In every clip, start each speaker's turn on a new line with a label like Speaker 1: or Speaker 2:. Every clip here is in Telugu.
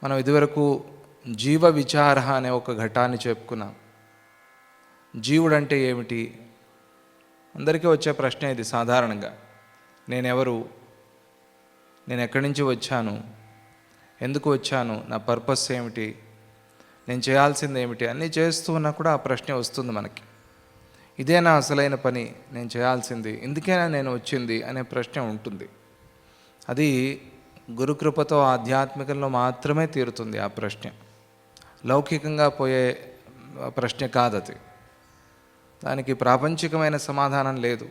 Speaker 1: మనం ఇదివరకు జీవ విచార అనే ఒక ఘట్టాన్ని చెప్పుకున్నాం. జీవుడు అంటే ఏమిటి? అందరికీ వచ్చే ప్రశ్న ఇది సాధారణంగా. నేనెవరు? నేను ఎక్కడి నుంచి వచ్చాను? ఎందుకు వచ్చాను? నా పర్పస్ ఏమిటి? నేను చేయాల్సింది ఏమిటి? అన్నీ చేస్తూ ఉన్నా కూడా ఆ ప్రశ్న వస్తుంది మనకి. ఇదేనా అసలైన పని నేను చేయాల్సింది? ఇందుకేనా నేను వచ్చింది అనే ప్రశ్న ఉంటుంది. అది గురుకృపతో ఆధ్యాత్మికంలో మాత్రమే తీరుతుంది ఆ ప్రశ్న. లౌకికంగా పోయే ప్రశ్న కాదది. దానికి ప్రాపంచికమైన సమాధానం లేదు.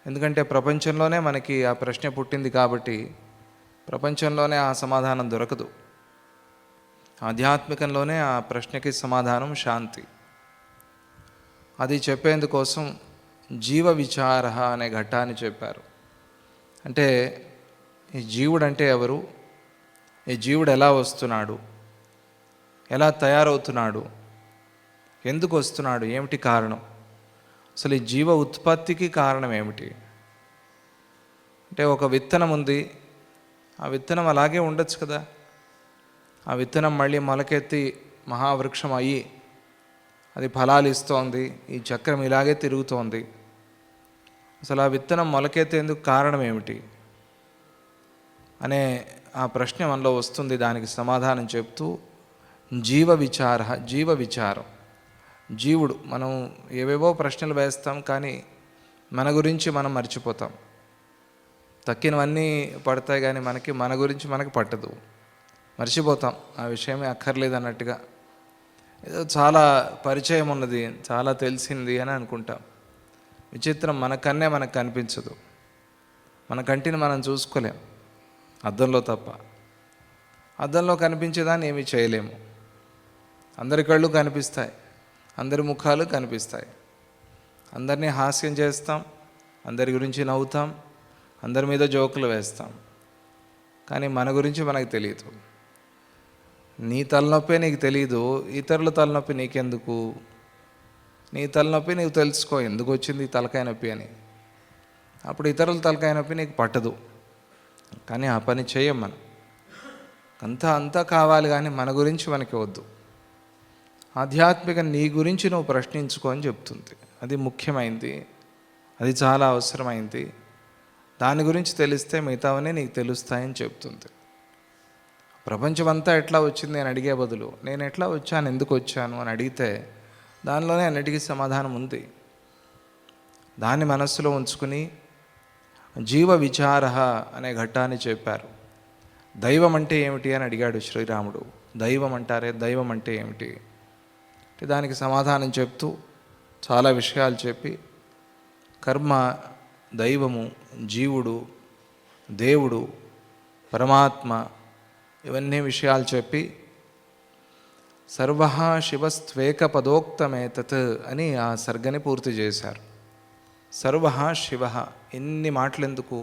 Speaker 1: ఎందుకంటే ప్రపంచంలోనే మనకి ఆ ప్రశ్న పుట్టింది కాబట్టి ప్రపంచంలోనే ఆ సమాధానం దొరకదు. ఆధ్యాత్మికంలోనే ఆ ప్రశ్నకి సమాధానం శాంతి. అది చెప్పేందుకోసం జీవ విచార అనే ఘట్టాన్ని చెప్పారు. అంటే ఈ జీవుడు అంటే ఎవరు? ఈ జీవుడు ఎలా వస్తున్నాడు? ఎలా తయారవుతున్నాడు? ఎందుకు వస్తున్నాడు? ఏమిటి కారణం? అసలు ఈ జీవ ఉత్పత్తికి కారణం ఏమిటి? అంటే ఒక విత్తనం ఉంది, ఆ విత్తనం అలాగే ఉండొచ్చు కదా. ఆ విత్తనం మళ్ళీ మొలకెత్తి మహావృక్షం అయ్యి అది ఫలాలు ఇస్తోంది, ఈ చక్రం ఇలాగే తిరుగుతోంది. అసలు ఆ విత్తనం మొలకెత్తేందుకు కారణం ఏమిటి అనే ఆ ప్రశ్న మనలో వస్తుంది. దానికి సమాధానం చెప్తూ జీవ విచారం. జీవుడు, మనం ఏవేవో ప్రశ్నలు వేస్తాం కానీ మన గురించి మనం మర్చిపోతాం. తక్కినవన్నీ పడతాయి కానీ మన గురించి మనకి పట్టదు, మర్చిపోతాం. ఆ విషయమే అక్కర్లేదు అన్నట్టుగా ఏదో చాలా పరిచయం ఉన్నది, చాలా తెలిసింది అని అనుకుంటాం. విచిత్రం, మనకన్నే మనకు కనిపించదు. మన కంటిని మనం చూసుకోలేం అద్దంలో తప్ప. అద్దంలో కనిపించేదాన్ని ఏమీ చేయలేము. అందరి కళ్ళు కనిపిస్తాయి, అందరి ముఖాలు కనిపిస్తాయి, అందరినీ హాస్యం చేస్తాం, అందరి గురించి నవ్వుతాం, అందరి మీద జోకులు వేస్తాం. కానీ మన గురించి మనకు తెలియదు. నీ తలనొప్పే నీకు తెలియదు, ఇతరుల తలనొప్పి నీకెందుకు? నీ తలనొప్పి నీకు తెలుసుకో, ఎందుకు వచ్చింది ఈ తలకాయ నొప్పి అని. అప్పుడు ఇతరుల తలకాయ నొప్పి నీకు పట్టదు. కానీ ఆ పని చేయం మనం. అంతా కావాలి కానీ మన గురించి మనకి వద్దు. ఆధ్యాత్మిక నీ గురించి నువ్వు ప్రశ్నించుకో అని చెప్తుంది. అది ముఖ్యమైంది, అది చాలా అవసరమైంది. దాని గురించి తెలిస్తే మిగతావన్నీ నీకు తెలుస్తాయని చెప్తుంది. ప్రపంచమంతా ఎట్లా వచ్చింది అని అడిగే బదులు నేను ఎట్లా వచ్చాను, ఎందుకు వచ్చాను అని అడిగితే దానిలోనే అన్నిటికీ సమాధానం ఉంది. దాన్ని మనస్సులో ఉంచుకుని జీవ విచార అనే ఘట్టాన్ని చెప్పారు. దైవం అంటే ఏమిటి అని అడిగాడు శ్రీరాముడు. దైవం అంటారే, దైవం అంటే ఏమిటి? దానికి సమాధానం చెప్తూ చాలా విషయాలు చెప్పి కర్మ, దైవము, జీవుడు, దేవుడు, పరమాత్మ, ఇవన్నీ విషయాలు చెప్పి సర్వ శివస్త్వేక పదోక్తమేతత్ అని ఆ సర్గని పూర్తి చేశారు. సర్వ శివ, ఎన్ని మాటలు ఎందుకు?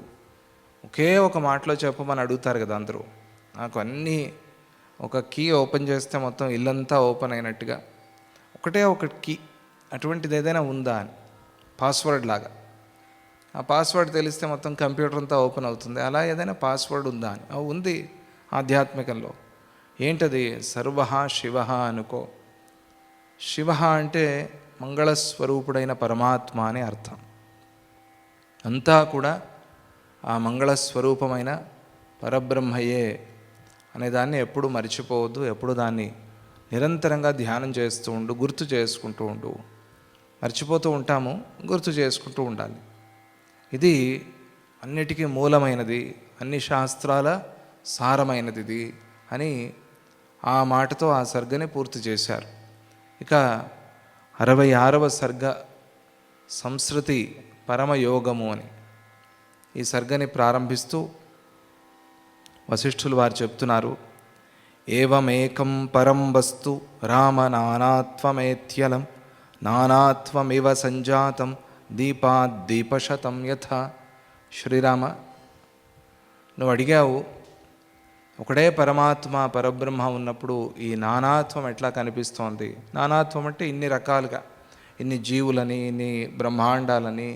Speaker 1: ఒకే ఒక మాటలో చెప్పమని అడుగుతారు కదా అందరూ. నాకు అన్నీ ఒక కీ ఓపెన్ చేస్తే మొత్తం ఇల్లంతా ఓపెన్ అయినట్టుగా ఒకటే ఒక కీ, అటువంటిది ఏదైనా ఉందా అని, పాస్వర్డ్ లాగా. ఆ పాస్వర్డ్ తెలిస్తే మొత్తం కంప్యూటర్ అంతా ఓపెన్ అవుతుంది. అలా ఏదైనా పాస్వర్డ్ ఉందా అని. ఉంది ఆధ్యాత్మికంలో. ఏంటది? సర్వ శివ అనుకో. శివ అంటే మంగళస్వరూపుడైన పరమాత్మ అని అర్థం. అంతా కూడా ఆ మంగళస్వరూపమైన పరబ్రహ్మయే అనేదాన్ని ఎప్పుడు మర్చిపోవద్దు. ఎప్పుడు దాన్ని నిరంతరంగా ధ్యానం చేస్తూ ఉండు, గుర్తు చేసుకుంటూ ఉండు. మర్చిపోతూ ఉంటాము, గుర్తు చేసుకుంటూ ఉండాలి. ఇది అన్నిటికీ మూలమైనది, అన్ని శాస్త్రాల సారమైనది ఇది అని ఆ మాటతో ఆ సర్గని పూర్తి చేశారు. ఇక 66వ సర్గ సంస్కృతి పరమయోగము అని ఈ సర్గని ప్రారంభిస్తూ వశిష్ఠులు వారు చెప్తున్నారు. ఏవమేకం పరం వస్తు రామ నానాత్వమేత్యలం నానాత్వమివ సంజాతం దీపాద్దీపశతం యథ. శ్రీరామ, నువ్వు అడిగావు ఒకడే పరమాత్మ పరబ్రహ్మ ఉన్నప్పుడు ఈ నానాత్వం ఎట్లా కనిపిస్తోంది? నానాత్వం అంటే ఇన్ని రకాలుగా, ఇన్ని జీవులని, ఇన్ని బ్రహ్మాండాలని,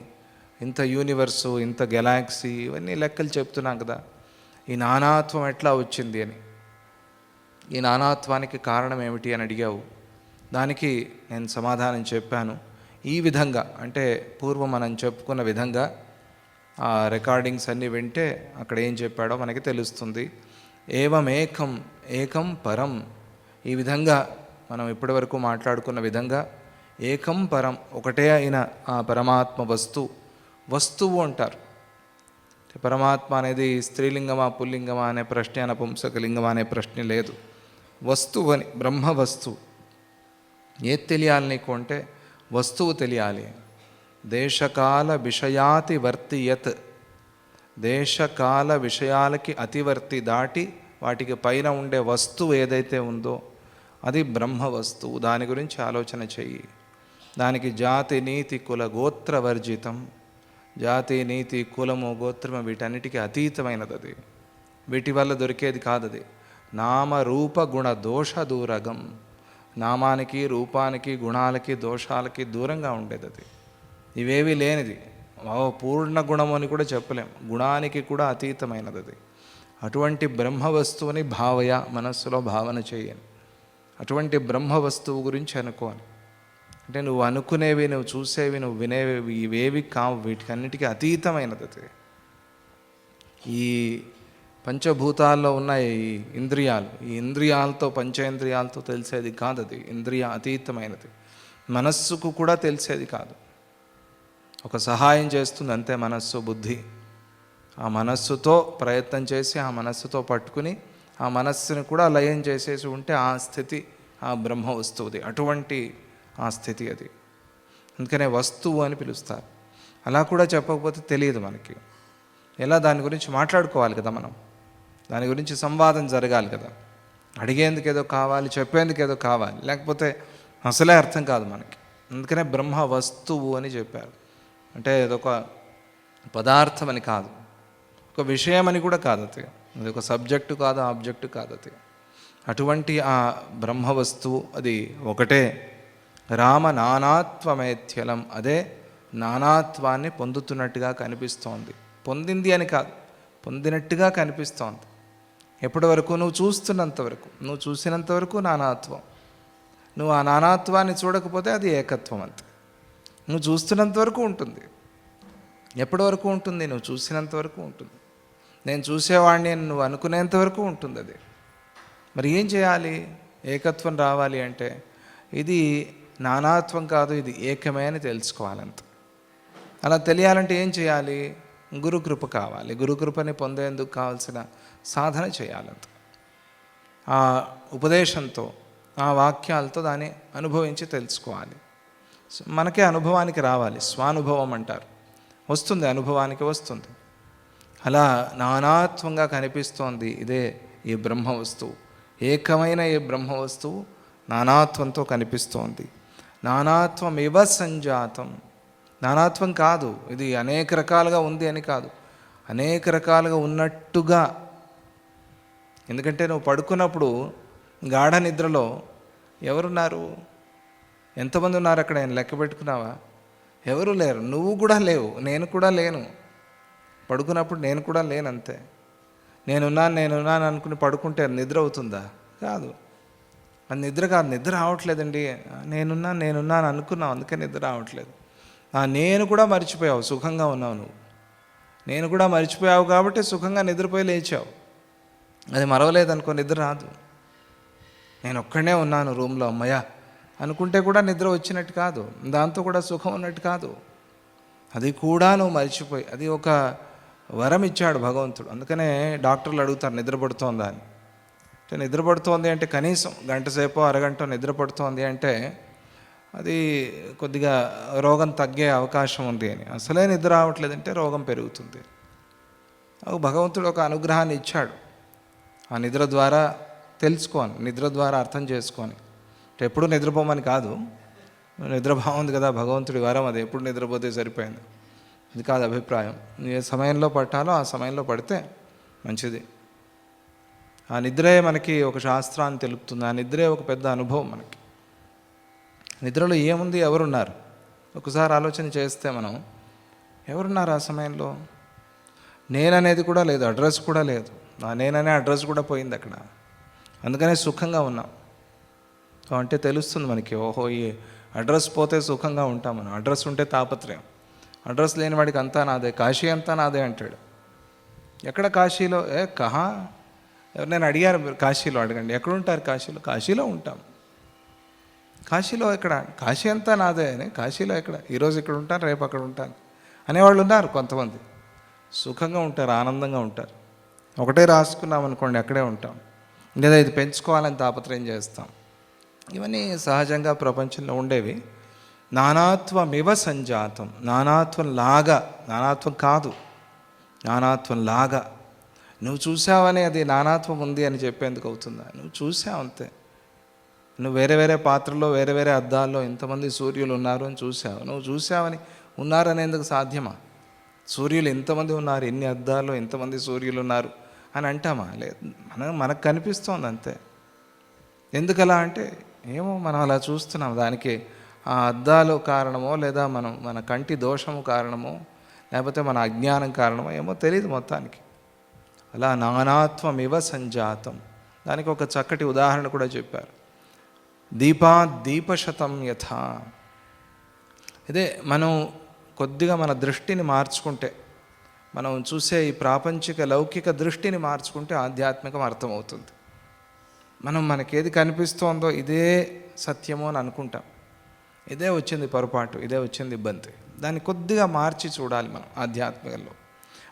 Speaker 1: ఇంత యూనివర్సు, ఇంత గెలాక్సీ, ఇవన్నీ లెక్కలు చెప్తున్నాం కదా. ఈ నానాత్వం ఎట్లా వచ్చింది అని. ఈ నానాత్వానికి కారణం ఏమిటి అని అడిగావు. దానికి నేను సమాధానం చెప్పాను. ఈ విధంగా అంటే పూర్వం మనం చెప్పుకున్న విధంగా ఆ రికార్డింగ్స్ అన్నీ వింటే అక్కడ ఏం చెప్పాడో మనకి తెలుస్తుంది. ఏవం ఏకం పరం. ఈ విధంగా మనం ఇప్పటివరకు మాట్లాడుకున్న విధంగా ఏకం పరం, ఒకటే అయిన ఆ పరమాత్మ వస్తువు అంటారు. పరమాత్మ అనేది స్త్రీలింగమా పుల్లింగమా అనే ప్రశ్న, నపుంసకలింగమా అనే ప్రశ్న లేదు. వస్తువు అని, బ్రహ్మ వస్తువు. ఏది తెలియాలి నీకు అంటే వస్తువు తెలియాలి. దేశకాల విషయాతి వర్తియత్, దేశకాల విషయాలకి అతివర్తి దాటి వాటికి పైన ఉండే వస్తువు ఏదైతే ఉందో అది బ్రహ్మ వస్తువు. దాని గురించి ఆలోచన చెయ్యి. దానికి జాతి నీతి కుల గోత్ర వర్జితం. జాతి నీతి కులము గోత్రము వీటన్నిటికీ అతీతమైనది అది. వీటి వల్ల దొరికేది కాదు అది. నామ రూప గుణ దోష దూరగం. నామానికి రూపానికి గుణాలకి దోషాలకి దూరంగా ఉండేది అది. ఇవేవి లేనిది. పూర్ణ గుణము అని కూడా చెప్పలేం. గుణానికి కూడా అతీతమైనది అది. అటువంటి బ్రహ్మ వస్తువుని భావయ, మనస్సులో భావన చేయని. అటువంటి బ్రహ్మ వస్తువు గురించి అనుకోని. అంటే నువ్వు అనుకునేవి, నువ్వు చూసేవి, నువ్వు వినేవి ఇవేవి కావు. వీటికన్నిటికీ అతీతమైనది అది. ఈ పంచభూతాల్లో ఉన్న ఈ ఇంద్రియాలు, ఈ ఇంద్రియాలతో పంచేంద్రియాలతో తెలిసేది కాదు అది. ఇంద్రియ అతీతమైనది. మనస్సుకు కూడా తెలిసేది కాదు. ఒక సహాయం చేస్తుంది అంతే మనస్సు, బుద్ధి. ఆ మనస్సుతో ప్రయత్నం చేసి ఆ మనస్సుతో పట్టుకుని ఆ మనస్సుని కూడా లయం చేసేసి ఉంటే ఆ స్థితి ఆ బ్రహ్మ వస్తువుది. అటువంటి ఆ స్థితి అది. అందుకనే వస్తువు అని పిలుస్తారు. అలా కూడా చెప్పకపోతే తెలియదు మనకి. ఎలా దాని గురించి మాట్లాడుకోవాలి కదా మనం. దాని గురించి సంవాదం జరగాలి కదా. అడిగేందుకు ఏదో కావాలి, చెప్పేందుకు ఏదో కావాలి, లేకపోతే అసలే అర్థం కాదు మనకి. అందుకనే బ్రహ్మ వస్తువు అని చెప్పారు. అంటే అదొక పదార్థం అని కాదు, ఒక విషయం అని కూడా కాదు అది. అది ఒక సబ్జెక్టు కాదు, ఆబ్జెక్టు కాదు అది. అటువంటి ఆ బ్రహ్మ వస్తువు అది ఒకటే. రామ నానాత్వమేత్యలం. అదే నానాత్వాన్ని పొందుతున్నట్టుగా కనిపిస్తోంది. పొందింది అని కాదు, పొందినట్టుగా కనిపిస్తోంది. ఎప్పటి వరకు? నువ్వు చూస్తున్నంత వరకు. నువ్వు చూసినంత వరకు నానాత్వం. నువ్వు ఆ నానాత్వాన్ని చూడకపోతే అది ఏకత్వం అంతే. నువ్వు చూస్తున్నంత వరకు ఉంటుంది. ఎప్పటి వరకు ఉంటుంది? నువ్వు చూసినంత వరకు ఉంటుంది. నేను చూసేవాడిని అని నువ్వు అనుకునేంత వరకు ఉంటుంది అది. మరి ఏం చేయాలి? ఏకత్వం రావాలి అంటే ఇది నానాత్వం కాదు, ఇది ఏకమే అని తెలుసుకోవాలంత. అలా తెలియాలంటే ఏం చేయాలి? గురుకృప కావాలి. గురుకృపని పొందేందుకు కావాల్సిన సాధన చేయాలంత. ఆ ఉపదేశంతో, ఆ వాక్యాలతో దాన్ని అనుభవించి తెలుసుకోవాలి. మనకే అనుభవానికి రావాలి. స్వానుభవం అంటారు. వస్తుంది, అనుభవానికి వస్తుంది. అలా నానాత్వంగా కనిపిస్తోంది ఇదే ఈ బ్రహ్మ వస్తువు. ఏకమైన ఈ బ్రహ్మ వస్తువు నానాత్వంతో కనిపిస్తోంది. నానాత్వం ఇవ సంజాతం. నానాత్వం కాదు, ఇది అనేక రకాలుగా ఉంది అని కాదు, అనేక రకాలుగా ఉన్నట్టుగా. ఎందుకంటే నువ్వు పడుకున్నప్పుడు గాఢ నిద్రలో ఎవరున్నారు? ఎంతమంది ఉన్నారు అక్కడ? నేను లెక్క పెట్టుకున్నావా? ఎవరు లేరు. నువ్వు కూడా లేవు, నేను కూడా లేను. పడుకున్నప్పుడు నేను కూడా లేనంతే. నేనున్నాను అనుకుని పడుకుంటే నిద్ర అవుతుందా? కాదు, అది నిద్ర కాదు. నిద్ర రావట్లేదండి. నేనున్నాను అనుకున్నావు, అందుకే నిద్ర రావట్లేదు. నేను కూడా మర్చిపోయావు, సుఖంగా ఉన్నావు నువ్వు. నేను కూడా మర్చిపోయావు కాబట్టి సుఖంగా నిద్రపోయి లేచావు. అది మరవలేదనుకో, నిద్ర రాదు. నేను ఒక్కడే ఉన్నాను రూమ్లో, అమ్మయ్య అనుకుంటే కూడా నిద్ర వచ్చినట్టు కాదు, దాంతో కూడా సుఖం ఉన్నట్టు కాదు. అది కూడా నువ్వు మర్చిపోయి, అది ఒక వరం ఇచ్చాడు భగవంతుడు. అందుకనే డాక్టర్లు అడుగుతారు నిద్రపడుతోందా అని. అంటే నిద్రపడుతోంది అంటే కనీసం గంట సేపో అరగంట నిద్రపడుతోంది అంటే అది కొద్దిగా రోగం తగ్గే అవకాశం ఉంది అని. అసలే నిద్ర రావట్లేదంటే రోగం పెరుగుతుంది. భగవంతుడు ఒక అనుగ్రహాన్ని ఇచ్చాడు. ఆ నిద్ర ద్వారా తెలుసుకోని, నిద్ర ద్వారా అర్థం చేసుకొని. ఎప్పుడు నిద్రపోమని కాదు, నిద్ర బాగుంది కదా భగవంతుడి వరం అది, ఎప్పుడు నిద్రపోతే సరిపోయింది ఇది కాదు అభిప్రాయం. ఏ సమయంలో పట్టాలో ఆ సమయంలో పడితే మంచిది. ఆ నిద్రే మనకి ఒక శాస్త్రాన్ని తెలుపుతుంది. ఆ నిద్రే ఒక పెద్ద అనుభవం మనకి. నిద్రలో ఏముంది? ఎవరున్నారు? ఒకసారి ఆలోచన చేస్తే మనం ఎవరున్నారు ఆ సమయంలో? నేననేది కూడా లేదు, అడ్రస్ కూడా లేదు. నేననే అడ్రస్ కూడా పోయింది అక్కడ. అందుకనే సుఖంగా ఉన్నాం. అంటే తెలుస్తుంది మనకి, ఓహో ఈ అడ్రస్ పోతే సుఖంగా ఉంటాం మనం, అడ్రస్ ఉంటే తాపత్రయం. అడ్రస్ లేని వాడికి అంతా నాదే, కాశీ అంతా నాదే అంటాడు. ఎక్కడ కాశీలో? కహా? నేను అడిగారు, మీరు కాశీలో అడగండి, ఎక్కడ ఉంటారు కాశీలో? కాశీలో ఉంటాం. కాశీలో ఎక్కడ? కాశీ అంతా నాదే అని. కాశీలో ఎక్కడ? ఈరోజు ఇక్కడ ఉంటాను, రేపు అక్కడ ఉంటాను అనేవాళ్ళు ఉన్నారు కొంతమంది. సుఖంగా ఉంటారు, ఆనందంగా ఉంటారు. ఒకటే రాసుకున్నాం అనుకోండి, అక్కడే ఉంటాం. లేదా ఇది పెంచుకోవాలని తాపత్రయం చేస్తాం. ఇవన్నీ సహజంగా ప్రపంచంలో ఉండేవి. నానాత్వమివ సంజాతం, నానాత్వం లాగా, నానాత్వం కాదు, నానాత్వం లాగా. నువ్వు చూసావని అది నానాత్వం ఉంది అని చెప్పేందుకు అవుతుందా? నువ్వు చూసావు అంతే. నువ్వు వేరే వేరే పాత్రల్లో, వేరే వేరే అద్దాల్లో ఇంతమంది సూర్యులు ఉన్నారు అని చూసావు. నువ్వు చూసావని ఉన్నారనేందుకు సాధ్యమా? సూర్యులు ఇంతమంది ఉన్నారు, ఎన్ని అద్దాల్లో ఇంతమంది సూర్యులు ఉన్నారు అని అంటామా? లేదు, మనకు కనిపిస్తోంది అంతే. ఎందుకలా అంటే ఏమో మనం అలా చూస్తున్నాం. దానికి ఆ అద్దాలు కారణమో, లేదా మన కంటి దోషము కారణమో, లేకపోతే మన అజ్ఞానం కారణమో ఏమో తెలియదు మొత్తానికి. అలా నానాత్వమివ సంజాతం. దానికి ఒక చక్కటి ఉదాహరణ కూడా చెప్పారు. దీపశతం యథా. ఇదే మనం కొద్దిగా మన దృష్టిని మార్చుకుంటే, మనం చూసే ఈ ప్రాపంచిక లౌకిక దృష్టిని మార్చుకుంటే ఆధ్యాత్మికం అర్థమవుతుంది. మనకేది కనిపిస్తోందో ఇదే సత్యము అని అనుకుంటాం. ఇదే వచ్చింది పొరపాటు, ఇదే వచ్చింది ఇబ్బంది. దాన్ని కొద్దిగా మార్చి చూడాలి మనం ఆధ్యాత్మికంలో.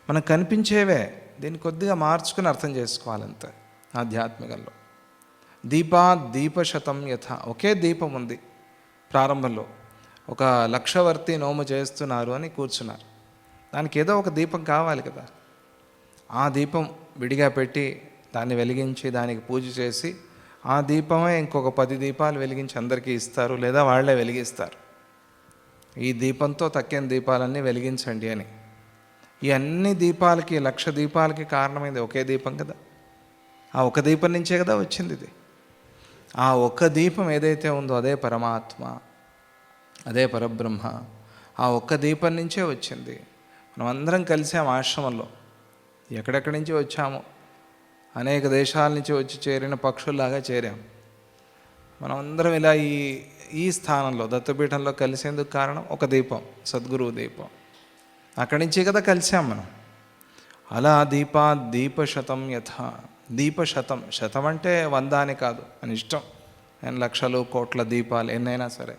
Speaker 1: మనకు కనిపించేవే, దీన్ని కొద్దిగా మార్చుకుని అర్థం చేసుకోవాలంతే ఆధ్యాత్మికంలో. దీపశతం యథ. ఒకే దీపం ఉంది ప్రారంభంలో. 1,00,000 వర్తి నోము చేస్తున్నారు అని కూర్చున్నారు. దానికి ఏదో ఒక దీపం కావాలి కదా. ఆ దీపం విడిగా పెట్టి దాన్ని వెలిగించి దానికి పూజ చేసి ఆ దీపమే ఇంకొక 10 దీపాలు వెలిగించి అందరికీ ఇస్తారు, లేదా వాళ్ళే వెలిగిస్తారు. ఈ దీపంతో తక్కిన దీపాలన్నీ వెలిగించండి అని. ఈ అన్ని దీపాలకి, 1,00,000 దీపాలకి కారణమైంది ఒకే దీపం కదా. ఆ ఒక దీపం నుంచే కదా వచ్చింది ఇది. ఆ ఒక్క దీపం ఏదైతే ఉందో అదే పరమాత్మ, అదే పరబ్రహ్మ. ఆ ఒక్క దీపం నుంచే వచ్చింది. మనం అందరం కలిసాము ఆశ్రమంలో. ఎక్కడెక్కడి నుంచి వచ్చాము, అనేక దేశాల నుంచి వచ్చి చేరిన పక్షుల్లాగా చేరాం. మనం అందరం ఇలా ఈ స్థానంలో దత్తపీఠంలో కలిసేందుకు కారణం ఒక దీపం, సద్గురువు దీపం. అక్కడి నుంచి కదా కలిసాం మనం. అలా దీపశతం యథ. దీపశతం, శతం అంటే 100 అని కాదు, అని ఇష్టం. లక్షలు కోట్ల దీపాలు ఎన్నైనా సరే,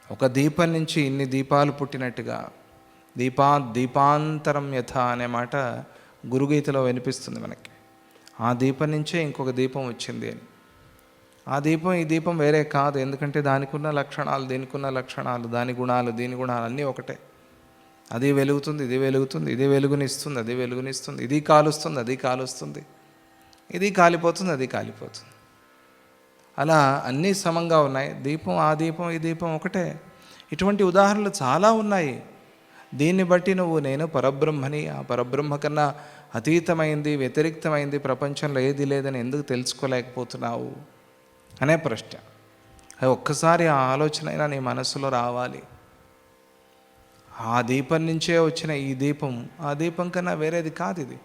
Speaker 1: ఒక దీపం నుంచి ఇన్ని దీపాలు పుట్టినట్టుగా దీపాంతరం యథ అనే మాట గురుగీతలో వినిపిస్తుంది మనకి. ఆ దీపం నుంచే ఇంకొక దీపం వచ్చింది అని. ఆ దీపం ఈ దీపం వేరే కాదు. ఎందుకంటే దానికి ఉన్న లక్షణాలు, దీనికి ఉన్న లక్షణాలు, దాని గుణాలు, దీని గుణాలు అన్నీ ఒకటే. అది వెలుగుతుంది, ఇది వెలుగుతుంది, ఇది వెలుగునిస్తుంది, అది వెలుగునిస్తుంది, ఇది కాలుస్తుంది, అది కాలుస్తుంది, ఇది కాలిపోతుంది, అది కాలిపోతుంది. అలా అన్నీ సమంగా ఉన్నాయి. దీపం, ఆ దీపం, ఈ దీపం ఒకటే. ఇటువంటి ఉదాహరణలు చాలా ఉన్నాయి. దీన్ని బట్టి నువ్వు నేను పరబ్రహ్మని, ఆ పరబ్రహ్మ కన్నా అతీతమైంది, వ్యతిరిక్తమైంది ప్రపంచంలో ఏది లేదని ఎందుకు తెలుసుకోలేకపోతున్నావు అనే ప్రశ్న. అది ఒక్కసారి ఆ ఆలోచన అయినా నీ మనసులో రావాలి. ఆ దీపం నుంచే వచ్చిన ఈ దీపం ఆ దీపం కన్నా వేరేది కాదు ఇది.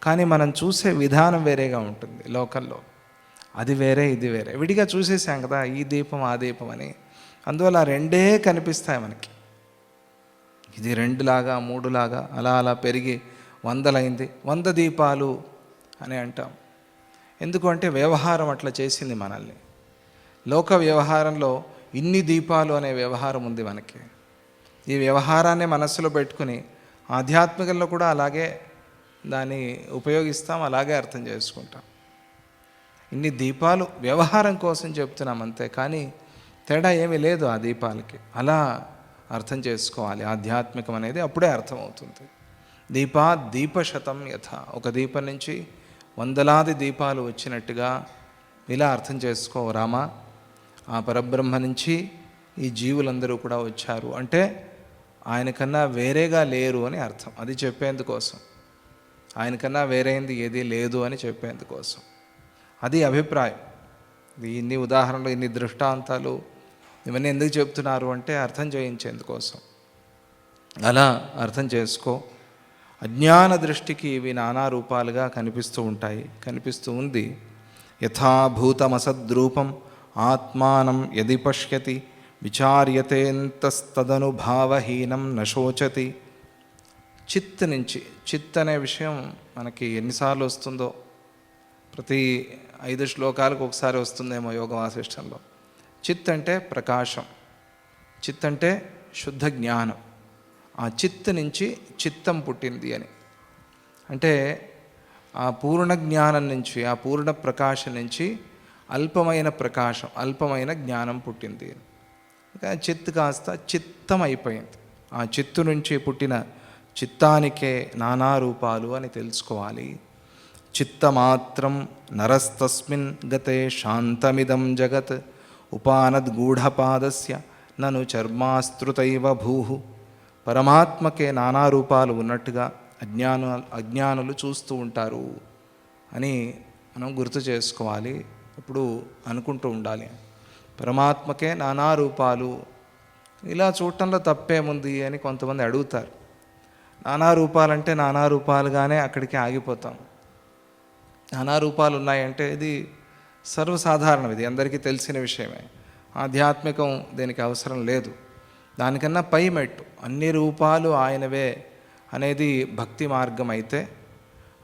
Speaker 1: కానీ మనం చూసే విధానం వేరేగా ఉంటుంది లోకంలో. అది వేరే, ఇది వేరే. విడిగా చూసేసాం కదా ఈ దీపం ఆ దీపం అని. అందువల్ల రెండే కనిపిస్తాయి మనకి. ఇది 2 లాగా 3 లాగా అలా అలా పెరిగి 100 100 దీపాలు అని అంటాం. ఎందుకంటే వ్యవహారం అట్లా చేసింది మనల్ని. లోక వ్యవహారంలో ఇన్ని దీపాలు అనే వ్యవహారం ఉంది మనకి. ఈ వ్యవహారాన్ని మనస్సులో పెట్టుకుని ఆధ్యాత్మికంలో కూడా అలాగే దాన్ని ఉపయోగిస్తాం, అలాగే అర్థం చేసుకుంటాం. ఇన్ని దీపాలు వ్యవహారం కోసం చెప్తున్నాం అంతే, కానీ తేడా ఏమీ లేదు ఆ దీపాలకి. అలా అర్థం చేసుకోవాలి ఆధ్యాత్మికం అనేది, అప్పుడే అర్థమవుతుంది. దీపశతం యథ. ఒక దీపం నుంచి 100లాది దీపాలు వచ్చినట్టుగా ఇలా అర్థం చేసుకో రామా. ఆ పరబ్రహ్మ నుంచి ఈ జీవులందరూ కూడా వచ్చారు అంటే ఆయనకన్నా వేరేగా లేరు అని అర్థం. అది చెప్పేందుకోసం, ఆయనకన్నా వేరైంది ఏదీ లేదు అని చెప్పేందుకోసం. అది అభిప్రాయం. ఇన్ని ఉదాహరణలు, ఇన్ని దృష్టాంతాలు ఇవన్నీ ఎందుకు చెప్తున్నారు అంటే అర్థం చేయించేందుకోసం. అలా అర్థం చేసుకో. అజ్ఞాన దృష్టికి ఇవి నానా రూపాలుగా కనిపిస్తూ ఉంటాయి, కనిపిస్తూ ఉంది. యథాభూతమసద్రూపం ఆత్మానం యది పశ్యతి విచార్యతేంతస్తదనుభావహీనం నశోచతి. చిత్ నుంచి, చిత్ అనే విషయం మనకి ఎన్నిసార్లు వస్తుందో, ప్రతి 5 శ్లోకాలకు ఒకసారి వస్తుందేమో యోగ వాసిష్టంలో. చిత్ అంటే ప్రకాశం, చిత్ అంటే శుద్ధ జ్ఞానం. ఆ చిత్ నుంచి చిత్తం పుట్టింది అని అంటే ఆ పూర్ణ జ్ఞానం నుంచి, ఆ పూర్ణ ప్రకాశం నుంచి అల్పమైన ప్రకాశం, అల్పమైన జ్ఞానం పుట్టింది. ఇంకా చిత్ కాస్త చిత్తం అయిపోయింది. ఆ చిత్తు నుంచి పుట్టిన చిత్తానికే నానా రూపాలు అని తెలుసుకోవాలి. చిత్తమాత్రం నరస్తస్మిన్ గతే శాంతమిదం జగత్ ఉపానద్గూఢపాదస్య నను చర్మాస్తృతైవ భూ. పరమాత్మకే నానా రూపాలు ఉన్నట్టుగా అజ్ఞానులు చూస్తూ ఉంటారు అని మనం గుర్తు చేసుకోవాలి. ఇప్పుడు అనుకుంటూ ఉండాలి, పరమాత్మకే నానా రూపాలు, ఇలా చూడటంలో తప్పేముంది అని కొంతమంది అడుగుతారు. నానా రూపాలంటే నానా రూపాలుగానే అక్కడికి ఆగిపోతాం. నానా రూపాలు ఉన్నాయంటే ఇది సర్వసాధారణం, ఇది అందరికీ తెలిసిన విషయమే. ఆధ్యాత్మికం దీనికి అవసరం లేదు. దానికన్నా పై మెట్టు అన్ని రూపాలు ఆయనవే అనేది భక్తి మార్గం అయితే,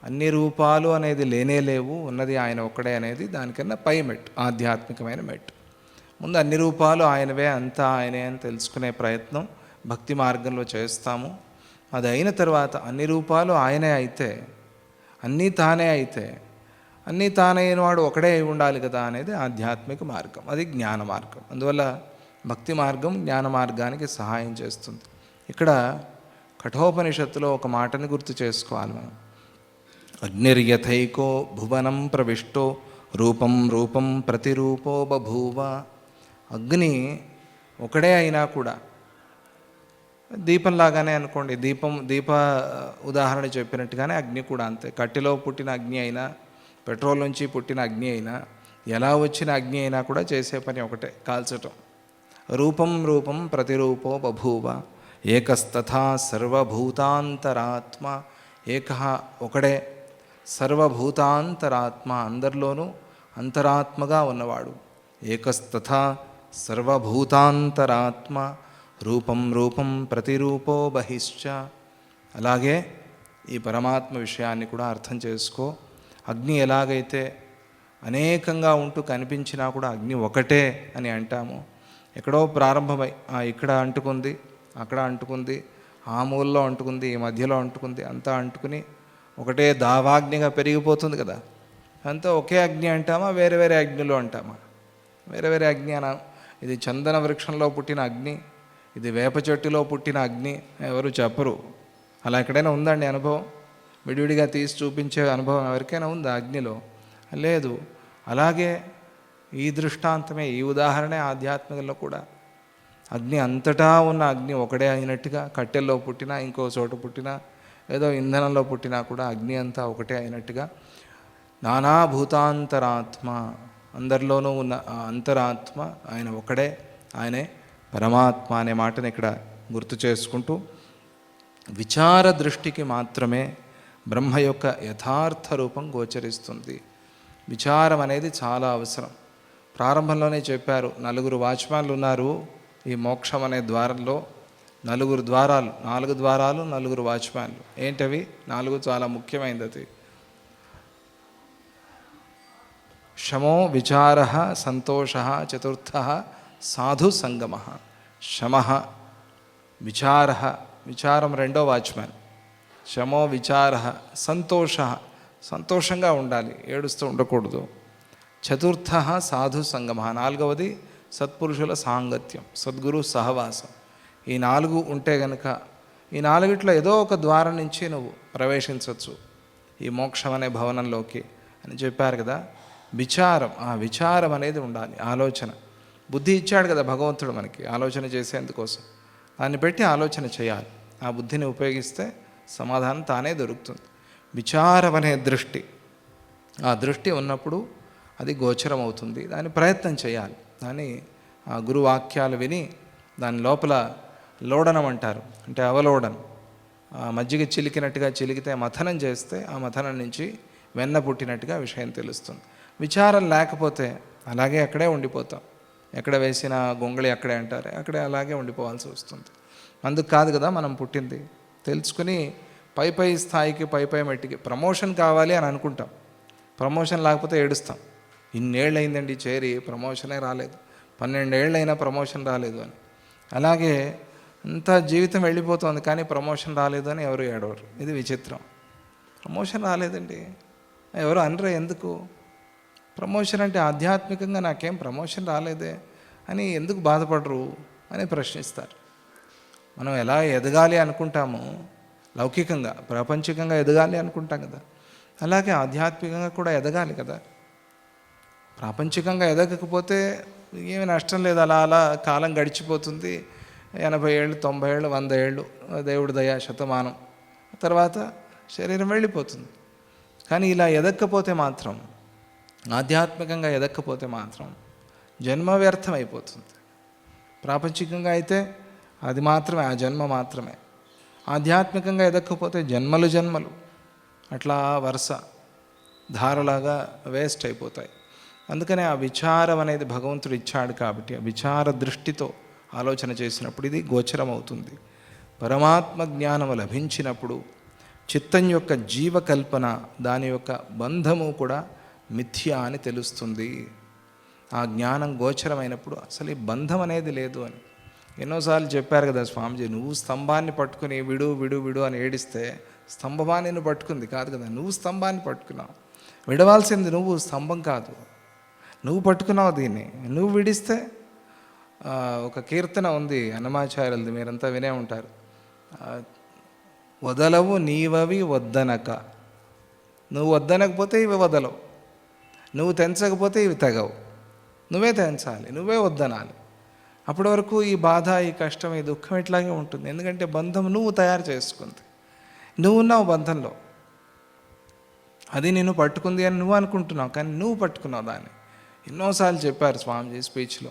Speaker 1: అన్ని రూపాలు అనేది లేనే లేవు, ఉన్నది ఆయన ఒక్కడే అనేది దానికన్నా పై మెట్టు, ఆధ్యాత్మికమైన మెట్టు. ముందు అన్ని రూపాలు ఆయనవే, అంతా ఆయనే అని తెలుసుకునే ప్రయత్నం భక్తి మార్గంలో చేస్తాము. అది అయిన తర్వాత అన్ని రూపాలు ఆయనే అయితే, అన్నీ తానే అయితే, అన్నీ తానైన వాడు ఒకడే అయి ఉండాలి కదా అనేది ఆధ్యాత్మిక మార్గం, అది జ్ఞాన మార్గం. అందువల్ల భక్తి మార్గం జ్ఞాన మార్గానికి సహాయం చేస్తుంది. ఇక్కడ కఠోపనిషత్తులో ఒక మాటని గుర్తు చేసుకోవాలి మనం. అగ్నిర్యథైకో భువనం ప్రవిష్టో రూపం రూపం ప్రతిరూపో బభూవ. అగ్ని ఒకడే అయినా కూడా, దీపంలాగానే అనుకోండి, దీప ఉదాహరణ చెప్పినట్టుగానే అగ్ని కూడా అంతే. కట్టెలో పుట్టిన అగ్ని అయినా, పెట్రోల్ నుంచి పుట్టిన అగ్ని అయినా, ఎలా వచ్చిన అగ్ని అయినా కూడా చేసే పని ఒకటే, కాల్చటం. రూపం రూపం ప్రతిరూపో బభూవ ఏకస్తథా సర్వభూతాంతరాత్మ. ఏక ఒకడే, సర్వభూతాంతరాత్మ అందరిలోనూ అంతరాత్మగా ఉన్నవాడు. ఏకస్తథా సర్వభూతాంతరాత్మ రూపం రూపం ప్రతిరూపో బహిశ్చ. అలాగే ఈ పరమాత్మ విషయాన్ని కూడా అర్థం చేసుకో. అగ్ని ఎలాగైతే అనేకంగా ఉంటూ కనిపించినా కూడా అగ్ని ఒకటే అని అంటాము. ఎక్కడో ప్రారంభమై ఇక్కడ అంటుకుంది, అక్కడ అంటుకుంది, ఆ మూలలో అంటుకుంది, ఈ మధ్యలో అంటుకుంది, అంతా అంటుకుని ఒకటే దావాగ్నిగా పెరిగిపోతుంది కదా. అంతా ఒకే అగ్ని అంటామా, వేరే వేరే అగ్నిలో అంటామా? వేరే వేరే అగ్ని అనా? ఇది చందన వృక్షంలో పుట్టిన అగ్ని, ఇది వేప చెట్టులో పుట్టిన అగ్ని ఎవరు చెప్పరు. అలా ఎక్కడైనా ఉందండి అనుభవం? విడివిడిగా తీసి చూపించే అనుభవం ఎవరికైనా ఉందా అగ్నిలో? లేదు. అలాగే ఈ దృష్టాంతమే, ఈ ఉదాహరణే ఆధ్యాత్మికంలో కూడా. అగ్ని అంతటా ఉన్న అగ్ని ఒకడే అయినట్టుగా, కట్టెల్లో పుట్టినా, ఇంకో చోట పుట్టినా, ఏదో ఇంధనంలో పుట్టినా కూడా అగ్ని అంతా ఒకటే అయినట్టుగా నానాభూతాంతరాత్మ, అందరిలోనూ ఉన్న అంతరాత్మ ఆయన ఒకడే, ఆయనే పరమాత్మ అనే మాటని ఇక్కడ గుర్తు చేసుకుంటూ, విచార దృష్టికి మాత్రమే బ్రహ్మ యొక్క యథార్థ రూపం గోచరిస్తుంది. విచారం అనేది చాలా అవసరం. ప్రారంభంలోనే చెప్పారు, 4 వాచ్మ్యాన్లు ఉన్నారు ఈ మోక్షం అనే ద్వారంలో. 4 ద్వారాలు, 4 ద్వారాలు, 4 వాచ్మ్యాన్లు. ఏంటవి 4? చాలా ముఖ్యమైనది అది. శమో విచార సంతోష, చతుర్థ సాధు సంగమ. శమ విచార, విచారం 2వ వాచ్మ్యాన్. శమో విచార సంతోష, సంతోషంగా ఉండాలి, ఏడుస్తూ ఉండకూడదు. చతుర్థ సాధు సంగమ, 4వది సత్పురుషుల సాంగత్యం, సద్గురు సహవాసం. ఈ 4 ఉంటే గనక ఈ 4ట్లో ఏదో ఒక ద్వారం నుంచి నువ్వు ప్రవేశించవచ్చు ఈ మోక్షం అనే భవనంలోకి అని చెప్పారు కదా. విచారం, ఆ విచారం అనేది ఉండాలి, ఆలోచన. బుద్ధి ఇచ్చాడు కదా భగవంతుడు మనకి ఆలోచన చేసేందుకోసం. దాన్ని పెట్టి ఆలోచన చేయాలి. ఆ బుద్ధిని ఉపయోగిస్తే సమాధానం తానే దొరుకుతుంది. విచారం అనే దృష్టి, ఆ దృష్టి ఉన్నప్పుడు అది గోచరం అవుతుంది. దాని ప్రయత్నం చేయాలి. దాన్ని ఆ గురువాక్యాలు విని దాని లోపల లోడనం అంటారు, అంటే అవలోడనం. మజ్జిగ చిలికినట్టుగా చిలికితే మథనం చేస్తే ఆ మథనం నుంచి వెన్న పుట్టినట్టుగా విషయం తెలుస్తుంది. విచారం లేకపోతే అలాగే అక్కడే ఉండిపోతాం. ఎక్కడ వేసిన గొంగళి అక్కడే అంటారు, అక్కడే అలాగే ఉండిపోవాల్సి వస్తుంది. అందుకు కాదు కదా మనం పుట్టింది. తెలుసుకుని పై స్థాయికి పై మెట్టికి ప్రమోషన్ కావాలి అని అనుకుంటాం. ప్రమోషన్ లేకపోతే ఏడుస్తాం. ఇన్నేళ్ళు అయిందండి చేరి, ప్రమోషనే రాలేదు, 12 ఏళ్ళైనా ప్రమోషన్ రాలేదు అని. అలాగే అంత జీవితం వెళ్ళిపోతుంది కానీ ప్రమోషన్ రాలేదు అని ఎవరు ఏడవరు. ఇది విచిత్రం. ప్రమోషన్ రాలేదండి, ఎవరు అనరు. ఎందుకు ప్రమోషన్ అంటే ఆధ్యాత్మికంగా నాకేం ప్రమోషన్ రాలేదే అని ఎందుకు బాధపడరు అని ప్రశ్నిస్తారు. మనం ఎలా ఎదగాలి అనుకుంటామో, లౌకికంగా ప్రాపంచికంగా ఎదగాలి అనుకుంటాం కదా, అలాగే ఆధ్యాత్మికంగా కూడా ఎదగాలి కదా. ప్రాపంచికంగా ఎదగకపోతే ఏమి నష్టం లేదు, అలా అలా కాలం గడిచిపోతుంది. 80 ఏళ్ళు, 90 ఏళ్ళు, 100 ఏళ్ళు, దేవుడి దయ శతమానం, తర్వాత శరీరం వెళ్ళిపోతుంది. కానీ ఇలా ఎదక్కపోతే మాత్రం, ఆధ్యాత్మికంగా ఎదక్కపోతే మాత్రం జన్మ వ్యర్థం అయిపోతుంది. ప్రాపంచికంగా అయితే అది మాత్రమే, ఆ జన్మ మాత్రమే. ఆధ్యాత్మికంగా ఎదక్కపోతే జన్మలు జన్మలు అట్లా వరుస ధారలాగా వేస్ట్ అయిపోతాయి. అందుకనే ఆ విచారం అనేది భగవంతుడు ఇచ్చాడు కాబట్టి ఆ విచార దృష్టితో ఆలోచన చేసినప్పుడు ఇది గోచరం అవుతుంది. పరమాత్మ జ్ఞానము లభించినప్పుడు చిత్తం యొక్క జీవకల్పన, దాని యొక్క బంధము కూడా మిథ్య అని తెలుస్తుంది. ఆ జ్ఞానం గోచరమైనప్పుడు అసలు ఈ బంధం అనేది లేదు అని ఎన్నోసార్లు చెప్పారు కదా స్వామిజీ. నువ్వు స్తంభాన్ని పట్టుకుని విడు విడు విడు అని ఏడిస్తే స్తంభాన్ని నిన్ను పట్టుకుంది కాదు కదా, నువ్వు స్తంభాన్ని పట్టుకున్నావు. విడవాల్సింది నువ్వు, స్తంభం కాదు. నువ్వు పట్టుకున్నావు దీన్ని, నువ్వు విడిస్తే. ఒక కీర్తన ఉంది అన్నమాచార్యులది, మీరంతా వినే ఉంటారు. వదలవు నీవవి వద్దనక, నువ్వు వద్దనకపోతే ఇవి వదలవు, నువ్వు తెంచకపోతే ఇవి తెగవు. నువ్వే తెంచాలి, నువ్వే వద్దనాలి. అప్పటి వరకు ఈ బాధ, ఈ కష్టం, ఈ దుఃఖం ఇట్లాగే ఉంటుంది. ఎందుకంటే బంధం నువ్వు తయారు చేసుకుంది. నువ్వు ఉన్నావు బంధంలో, అది నిన్ను పట్టుకుంది అని నువ్వు అనుకుంటున్నావు, కానీ నువ్వు పట్టుకున్నావు దాన్ని. ఎన్నోసార్లు చెప్పారు స్వామిజీ స్పీచ్లో.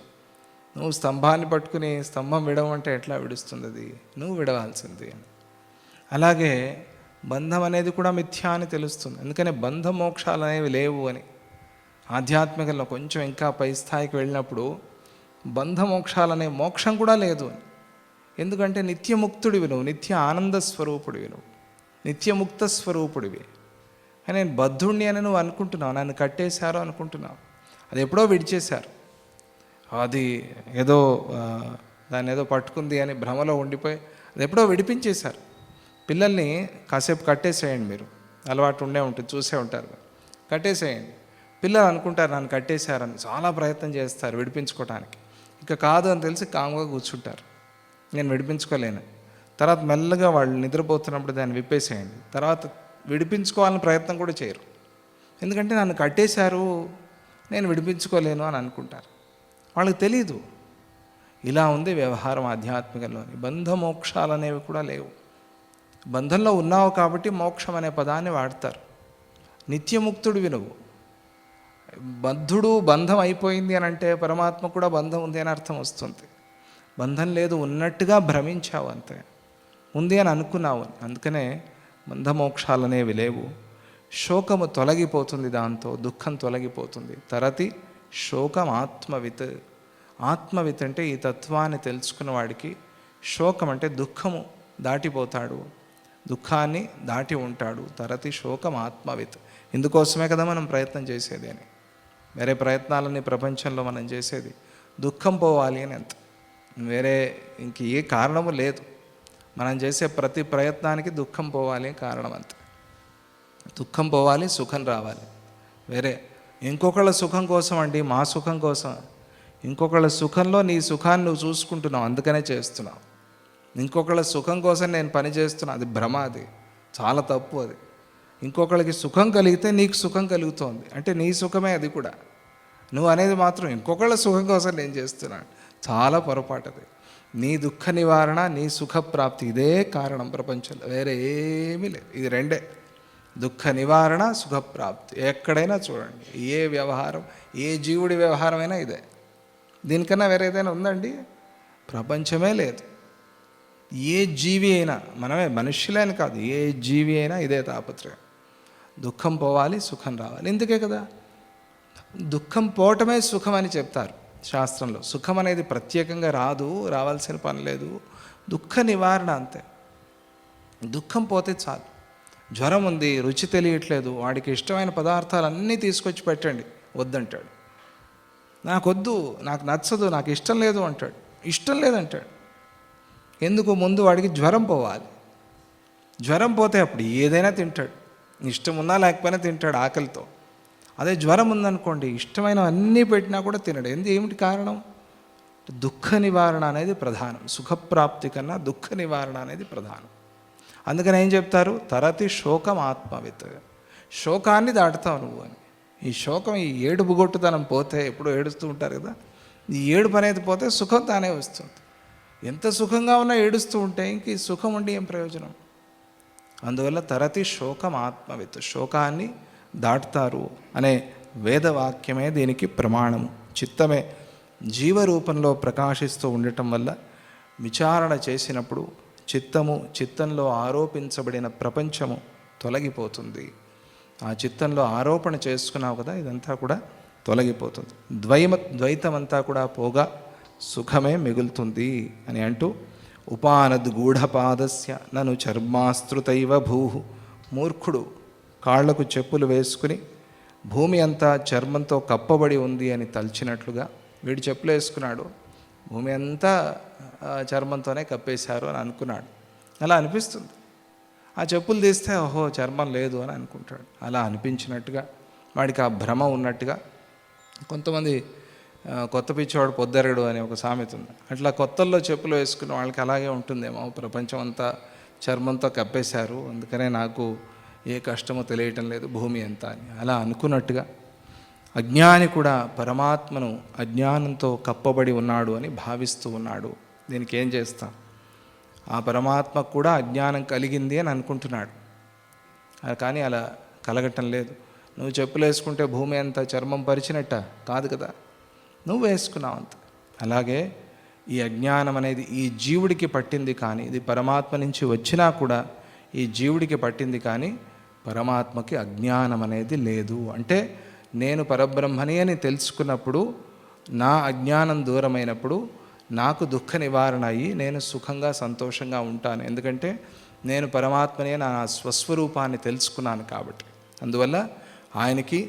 Speaker 1: నువ్వు స్తంభాన్ని పట్టుకుని స్తంభం విడవంటే ఎట్లా విడుస్తుంది, అది నువ్వు విడవాల్సింది అని. అలాగే బంధం అనేది కూడా మిథ్యా అని తెలుస్తుంది. అందుకనే బంధ మోక్షాలు అనేవి లేవు అని. ఆధ్యాత్మికంలో కొంచెం ఇంకా పై స్థాయికి వెళ్ళినప్పుడు బంధ మోక్షాలనే మోక్షం కూడా లేదు అని. ఎందుకంటే నిత్యముక్తుడివి నువ్వు, నిత్య ఆనంద స్వరూపుడివి నువ్వు, నిత్యముక్త స్వరూపుడివి. కానీ నేను బద్ధుణ్ణి అని నువ్వు అనుకుంటున్నావు, నన్ను కట్టేశారు అనుకుంటున్నావు. అది ఎప్పుడో విడిచేశారు. అది ఏదో దాన్ని ఏదో పట్టుకుంది అని భ్రమలో ఉండిపోయి అది ఎప్పుడో విడిపించేశారు. పిల్లల్ని కాసేపు కట్టేసేయండి, మీరు అలవాటు ఉండే ఉంటుంది, చూసే ఉంటారు. కట్టేసేయండి, పిల్లలు అనుకుంటారు నన్ను కట్టేశారని, చాలా ప్రయత్నం చేస్తారు విడిపించుకోవడానికి. ఇక కాదు అని తెలిసి కామ్గా కూర్చుంటారు, నేను విడిపించుకోలేను. తర్వాత మెల్లగా వాళ్ళు నిద్రపోతున్నప్పుడు దాన్ని విప్పేసేయండి. తర్వాత విడిపించుకోవాలని ప్రయత్నం కూడా చేయరు, ఎందుకంటే నన్ను కట్టేశారు, నేను విడిపించుకోలేను అని అనుకుంటారు. వాళ్ళకి తెలీదు. ఇలా ఉంది వ్యవహారం ఆధ్యాత్మికంలోని. బంధ మోక్షాలు అనేవి కూడా లేవు. బంధంలో ఉన్నావు కాబట్టి మోక్షం అనే పదాన్ని వాడతారు. నిత్యముక్తుడివి నువ్వు. బద్ధుడు బంధం అయిపోయింది అని అంటే పరమాత్మ కూడా బంధం ఉంది అని అర్థం వస్తుంది. బంధం లేదు, ఉన్నట్టుగా భ్రమించావు అంతే, ఉంది అని అనుకున్నావు. అందుకనే బంధమోక్షాలు అనేవి లేవు. శోకము తొలగిపోతుంది, దాంతో దుఃఖం తొలగిపోతుంది. తరతి శోకం ఆత్మవిత్. ఆత్మవిత్ అంటే ఈ తత్వాన్ని తెలుసుకున్న వాడికి శోకం అంటే దుఃఖము దాటిపోతాడు, దుఃఖాన్ని దాటి ఉంటాడు. తరతి శోకం ఆత్మవిత్. ఇందుకోసమే కదా మనం ప్రయత్నం చేసేది అని. వేరే ప్రయత్నాలన్నీ ప్రపంచంలో మనం చేసేది దుఃఖం పోవాలి అని అంత, వేరే ఇంక ఏ కారణము లేదు. మనం చేసే ప్రతి ప్రయత్నానికి దుఃఖం పోవాలి కారణం అంతే. దుఃఖం పోవాలి, సుఖం రావాలి. వేరే ఇంకొకళ్ళ సుఖం కోసం అండి, మా సుఖం కోసం. ఇంకొకళ్ళ సుఖంలో నీ సుఖాన్ని నువ్వు చూసుకుంటున్నావు, అందుకనే చేస్తున్నావు. ఇంకొకళ్ళ సుఖం కోసం నేను పని చేస్తున్నా, అది భ్రమ, అది చాలా తప్పు. అది ఇంకొకళ్ళకి సుఖం కలిగితే నీకు సుఖం కలుగుతోంది అంటే నీ సుఖమే అది కూడా. నువ్వు అనేది మాత్రం ఇంకొకళ్ళ సుఖం కోసం నేను చేస్తున్నాను, చాలా పొరపాటు అది. నీ దుఃఖ నివారణ, నీ సుఖప్రాప్తి, ఇదే కారణం ప్రపంచంలో, వేరే ఏమీ లేదు. ఇది రెండే, దుఃఖ నివారణ, సుఖప్రాప్తి. ఎక్కడైనా చూడండి, ఏ వ్యవహారం, ఏ జీవుడి వ్యవహారమైనా ఇదే. దీనికన్నా వేరే ఏదైనా ఉందండి? ప్రపంచమే లేదు. ఏ జీవి అయినా, మనమే మనుష్యులే అని కాదు, ఏ జీవి అయినా ఇదే తాపత్రయం. దుఃఖం పోవాలి, సుఖం రావాలి. ఇందుకే కదా దుఃఖం పోవటమే సుఖం అని చెప్తారు శాస్త్రంలో. సుఖం అనేది ప్రత్యేకంగా రాదు, రావాల్సిన పని లేదు. దుఃఖ నివారణ అంతే. దుఃఖం పోతే చాలు. జ్వరం ఉంది, రుచి తెలియట్లేదు, వాడికి ఇష్టమైన పదార్థాలు అన్నీ తీసుకొచ్చి పెట్టండి, వద్దంటాడు. నాకొద్దు, నాకు నచ్చదు, నాకు ఇష్టం లేదు అంటాడు. ఇష్టం లేదంటాడు. ఎందుకు? ముందు వాడికి జ్వరం పోవాలి. జ్వరం పోతే అప్పుడు ఏదైనా తింటాడు, ఇష్టం ఉన్నా లేకపోయినా తింటాడు ఆకలితో. అదే జ్వరం ఉందనుకోండి, ఇష్టమైనవన్నీ పెట్టినా కూడా తినడు. ఏమిటి కారణం? దుఃఖ నివారణ అనేది ప్రధానం. సుఖప్రాప్తి కన్నా దుఃఖ నివారణ అనేది ప్రధానం. అందుకని ఏం చెప్తారు? తరతి శోకం ఆత్మవిత్. శోకాన్ని దాటుతావు నువ్వు అని. ఈ శోకం, ఈ ఏడుపుగొట్టుతనం పోతే, ఎప్పుడో ఏడుస్తూ ఉంటారు కదా, ఈ ఏడుపు అనేది పోతే సుఖం తానే వస్తుంది. ఎంత సుఖంగా ఉన్నా ఏడుస్తూ ఉంటే ఇంక ఈ సుఖం ఉండి ఏం ప్రయోజనం? అందువల్ల తరతి శోకం ఆత్మవిత్, శోకాన్ని దాటుతారు అనే వేదవాక్యమే దీనికి ప్రమాణము. చిత్తమే జీవరూపంలో ప్రకాశిస్తూ ఉండటం వల్ల విచారణ చేసినప్పుడు చిత్తంలో ఆరోపించబడిన ప్రపంచము తొలగిపోతుంది. ఆ చిత్తంలో ఆరోపణ చేసుకున్నావు కదా, ఇదంతా కూడా తొలగిపోతుంది. ద్వైతమంతా కూడా పోగా సుఖమే మిగులుతుంది అని అంటూ, ఉపానద్గూఢపాదస్య నను చర్మాస్తృతైవ భూ. మూర్ఖుడు కాళ్లకు చెప్పులు వేసుకుని భూమి అంతా చర్మంతో కప్పబడి ఉంది అని తలచినట్లుగా, వీడు చెప్పులు వేసుకున్నాడు, భూమి అంతా చర్మంతోనే కప్పేశారు అని అనుకున్నాడు. అలా అనిపిస్తుంది. ఆ చెప్పులు తీస్తే ఓహో చర్మం లేదు అని అనుకుంటాడు. అలా అనిపించినట్టుగా, వాడికి ఆ భ్రమ ఉన్నట్టుగా. కొంతమంది కొత్త పిచ్చివాడు పొద్దరడు అనే ఒక సామెత ఉంది. అట్లా కొత్తల్లో చెప్పులు వేసుకున్న వాళ్ళకి అలాగే ఉంటుందేమో, ప్రపంచం అంతా చర్మంతో కప్పేశారు, అందుకనే నాకు ఏ కష్టమో తెలియటం లేదు, భూమి ఎంత అని అలా అనుకున్నట్టుగా అజ్ఞాని కూడా పరమాత్మను అజ్ఞానంతో కప్పబడి ఉన్నాడు అని భావిస్తూ ఉన్నాడు. దీనికి ఏం చేస్తాం? ఆ పరమాత్మకు కూడా అజ్ఞానం కలిగింది అని అనుకుంటున్నాడు. కానీ అలా కలగటం లేదు. నువ్వు చెప్పులు వేసుకుంటే భూమి అంతా చర్మం పరిచినట్ట కాదు కదా, నువ్వు వేసుకున్నావు అంత. అలాగే ఈ అజ్ఞానం అనేది ఈ జీవుడికి పట్టింది, కానీ ఇది పరమాత్మ నుంచి వచ్చినా కూడా ఈ జీవుడికి పట్టింది, కానీ పరమాత్మకి అజ్ఞానం అనేది లేదు. అంటే నేను పరబ్రహ్మని అని తెలుసుకున్నప్పుడు, నా అజ్ఞానం దూరమైనప్పుడు నాకు దుఃఖ నివారణ అయ్యి నేను సుఖంగా సంతోషంగా ఉంటాను. ఎందుకంటే నేను పరమాత్మనే నా స్వస్వరూపాన్ని తెలుసుకున్నాను కాబట్టి. అందువల్ల ఆయనకి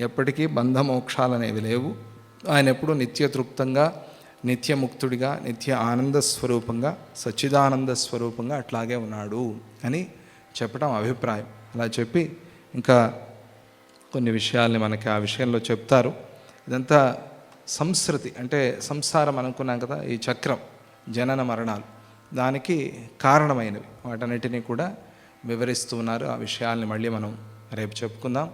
Speaker 1: ఎప్పటికీ బంధమోక్షాలు అనేవి లేవు. ఆయన ఎప్పుడూ నిత్యతృప్తంగా, నిత్యముక్తుడిగా, నిత్య ఆనంద స్వరూపంగా, సచ్చిదానంద స్వరూపంగా అట్లాగే ఉన్నాడు అని చెప్పడం అభిప్రాయం. అలా చెప్పి ఇంకా కొన్ని విషయాల్ని మనకి ఆ విషయంలో చెప్తారు. ఇదంతా సంస్కృతి అంటే సంసారం అనుకున్నాం కదా, ఈ చక్రం, జనన మరణాలు, దానికి కారణమైనవి వాటన్నిటినీ కూడా వివరిస్తూ ఉన్నారు. ఆ విషయాల్ని మళ్ళీ మనం రేపు చెప్పుకుందాం.